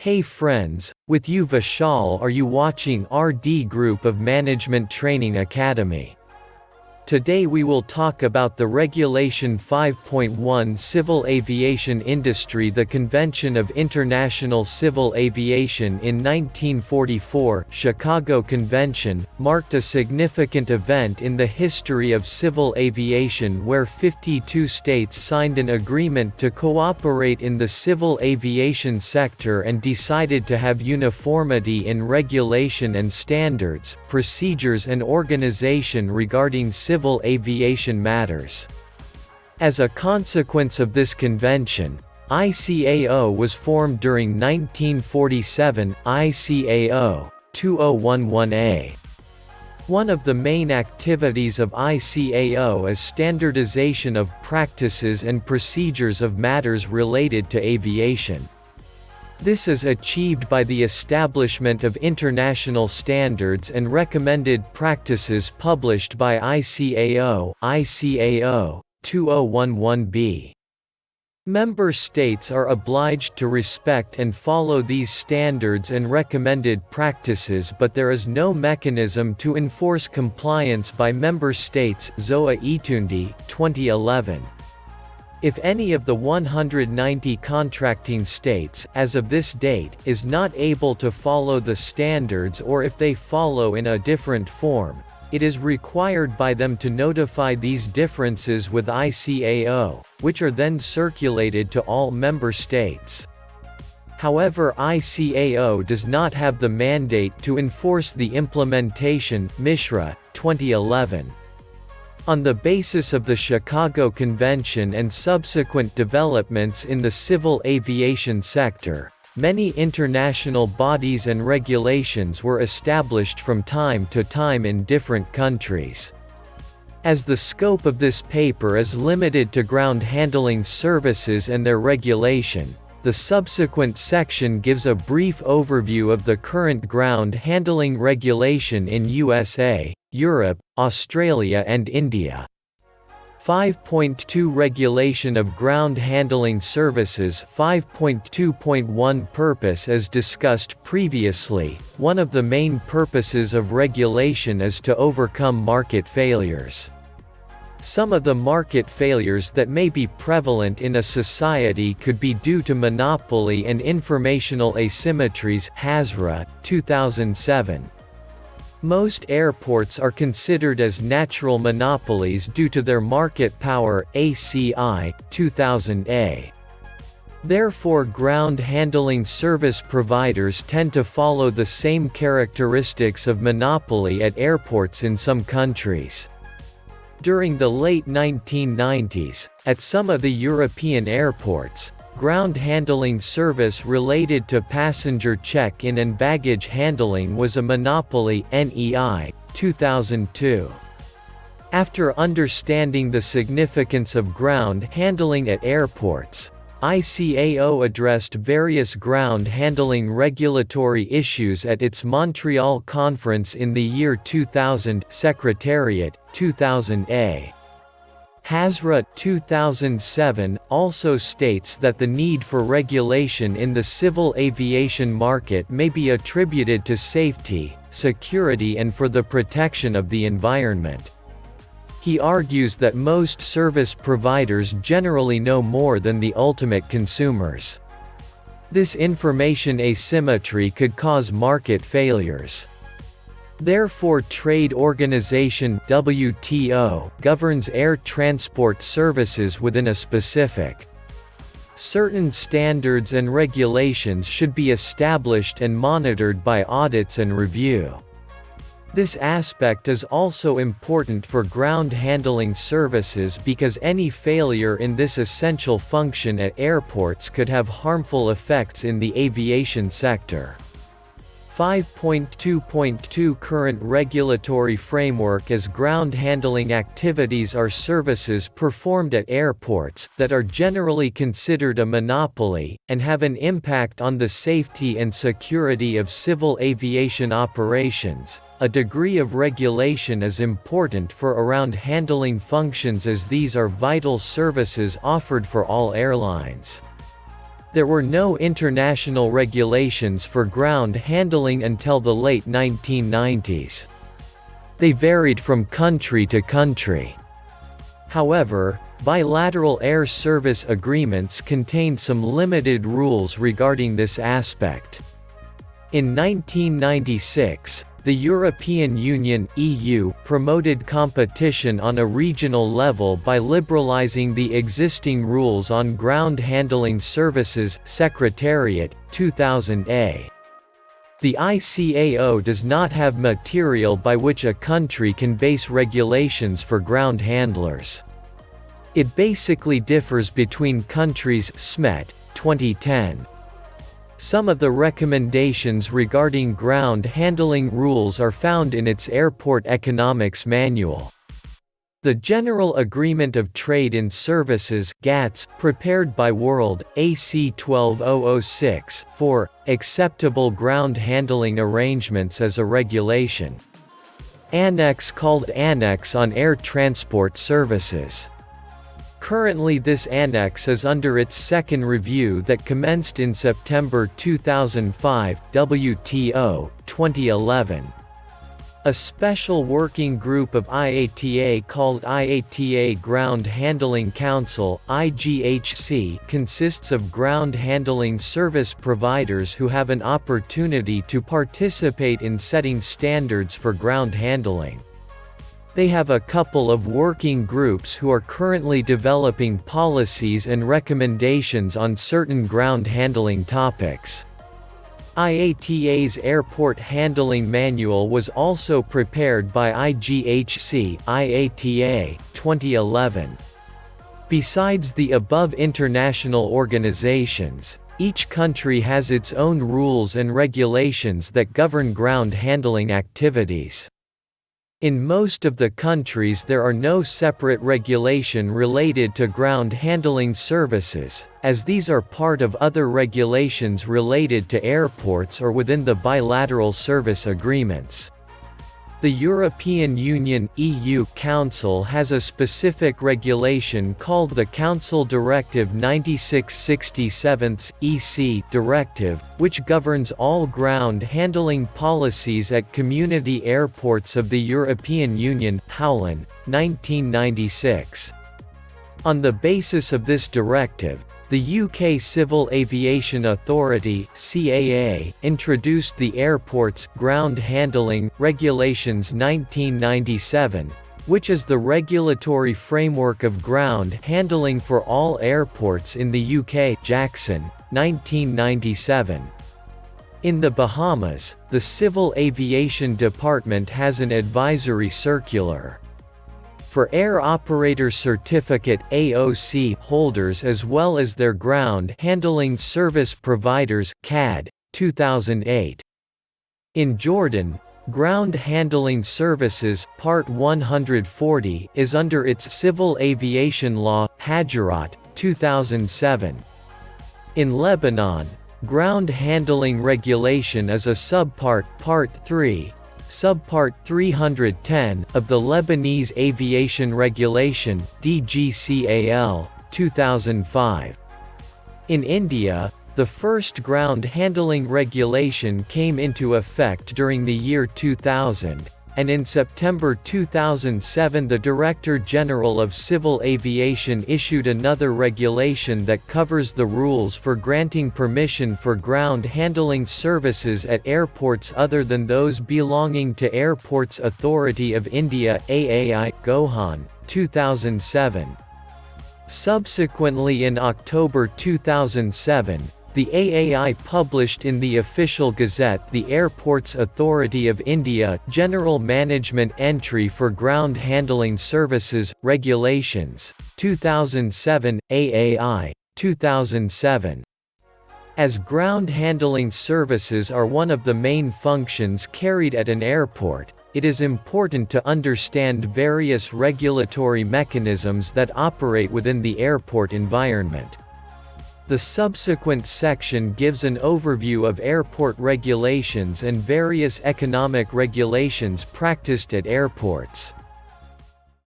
Hey friends, with you Vishal. Are you watching RD Group of Management Training Academy? Today we will talk about the Regulation 5.1 Civil Aviation Industry. The Convention of International Civil Aviation in 1944, Chicago Convention, marked a significant event in the history of civil aviation where 52 states signed an agreement to cooperate in the civil aviation sector and decided to have uniformity in regulation and standards, procedures and organization regarding civil aviation matters. As a consequence of this convention, ICAO was formed during 1947, ICAO 2011A. One of the main activities of ICAO is standardization of practices and procedures of matters related to aviation. This is achieved by the establishment of international standards and recommended practices published by ICAO, ICAO 2011b. Member states are obliged to respect and follow these standards and recommended practices, but there is no mechanism to enforce compliance by member states. Zoa Itundi, 2011. If any of the 190 contracting states, as of this date, is not able to follow the standards, or if they follow in a different form, it is required by them to notify these differences with ICAO, which are then circulated to all member states. However, ICAO does not have the mandate to enforce the implementation. Mishra, 2011. On the basis of the Chicago Convention and subsequent developments in the civil aviation sector, many international bodies and regulations were established from time to time in different countries. As the scope of this paper is limited to ground handling services and their regulation, the subsequent section gives a brief overview of the current ground handling regulation in USA, Europe, Australia and India. 5.2 Regulation of Ground Handling Services. 5.2.1 Purpose. As discussed previously, one of the main purposes of regulation is to overcome market failures. Some of the market failures that may be prevalent in a society could be due to monopoly and informational asymmetries. Hazra, 2007. Most airports are considered as natural monopolies due to their market power. ACI, 2000A. Therefore, ground handling service providers tend to follow the same characteristics of monopoly at airports in some countries. During the late 1990s, at some of the European airports, ground handling service related to passenger check-in and baggage handling was a monopoly. NEI, 2002. After understanding the significance of ground handling at airports, ICAO addressed various ground handling regulatory issues at its Montreal conference in the year 2000. Secretariat, 2000A. Hazra, 2007, also states that the need for regulation in the civil aviation market may be attributed to safety, security and for the protection of the environment. He argues that most service providers generally know more than the ultimate consumers. This information asymmetry could cause market failures. Therefore, Trade Organization (WTO) governs air transport services within a specific. Certain standards and regulations should be established and monitored by audits and review. This aspect is also important for ground handling services because any failure in this essential function at airports could have harmful effects in the aviation sector. 5.2.2 Current regulatory framework. As ground handling activities are services performed at airports that are generally considered a monopoly, and have an impact on the safety and security of civil aviation operations, a degree of regulation is important for around handling functions as these are vital services offered for all airlines. There were no international regulations for ground handling until the late 1990s. They varied from country to country. However, bilateral air service agreements contained some limited rules regarding this aspect. In 1996, the European Union (EU) promoted competition on a regional level by liberalizing the existing rules on ground handling services. Secretariat, 2000a. The ICAO does not have material by which a country can base regulations for ground handlers. It basically differs between countries. SMET, 2010. Some of the recommendations regarding ground handling rules are found in its Airport Economics Manual. The General Agreement of Trade in Services (GATS), prepared by World, AC 12006, for acceptable ground handling arrangements as a regulation. Annex called Annex on Air Transport Services. Currently this annex is under its second review that commenced in September 2005, WTO, 2011. A special working group of IATA called IATA Ground Handling Council (IGHC) consists of ground handling service providers who have an opportunity to participate in setting standards for ground handling. They have a couple of working groups who are currently developing policies and recommendations on certain ground handling topics. IATA's Airport Handling Manual was also prepared by IGHC IATA, 2011. Besides the above international organizations, each country has its own rules and regulations that govern ground handling activities. In most of the countries there are no separate regulation related to ground handling services, as these are part of other regulations related to airports or within the bilateral service agreements. The European Union (EU) Council has a specific regulation called the Council Directive 96/67/EC Directive, which governs all ground handling policies at community airports of the European Union. Howland, 1996. On the basis of this directive, the UK Civil Aviation Authority (CAA) introduced the Airports Ground Handling Regulations 1997, which is the regulatory framework of ground handling for all airports in the UK. Jackson, 1997. In the Bahamas, the Civil Aviation Department has an advisory circular for Air Operator Certificate (AOC) holders as well as their ground handling service providers (CAD, 2008. In Jordan, Ground Handling Services Part 140 is under its Civil Aviation Law, Hajarat, 2007. In Lebanon, Ground Handling Regulation is a subpart, Part 3, Subpart 310 of the Lebanese Aviation Regulation (DGCAL), 2005. In India, the first ground handling regulation came into effect during the year 2000, and in September 2007 the Director General of Civil Aviation issued another regulation that covers the rules for granting permission for ground handling services at airports other than those belonging to Airports Authority of India (AAI), Gohan, 2007. Subsequently in October 2007, the AAI published in the Official Gazette the Airports Authority of India General Management Entry for Ground Handling Services, Regulations, 2007, AAI, 2007. As ground handling services are one of the main functions carried at an airport, it is important to understand various regulatory mechanisms that operate within the airport environment. The subsequent section gives an overview of airport regulations and various economic regulations practiced at airports.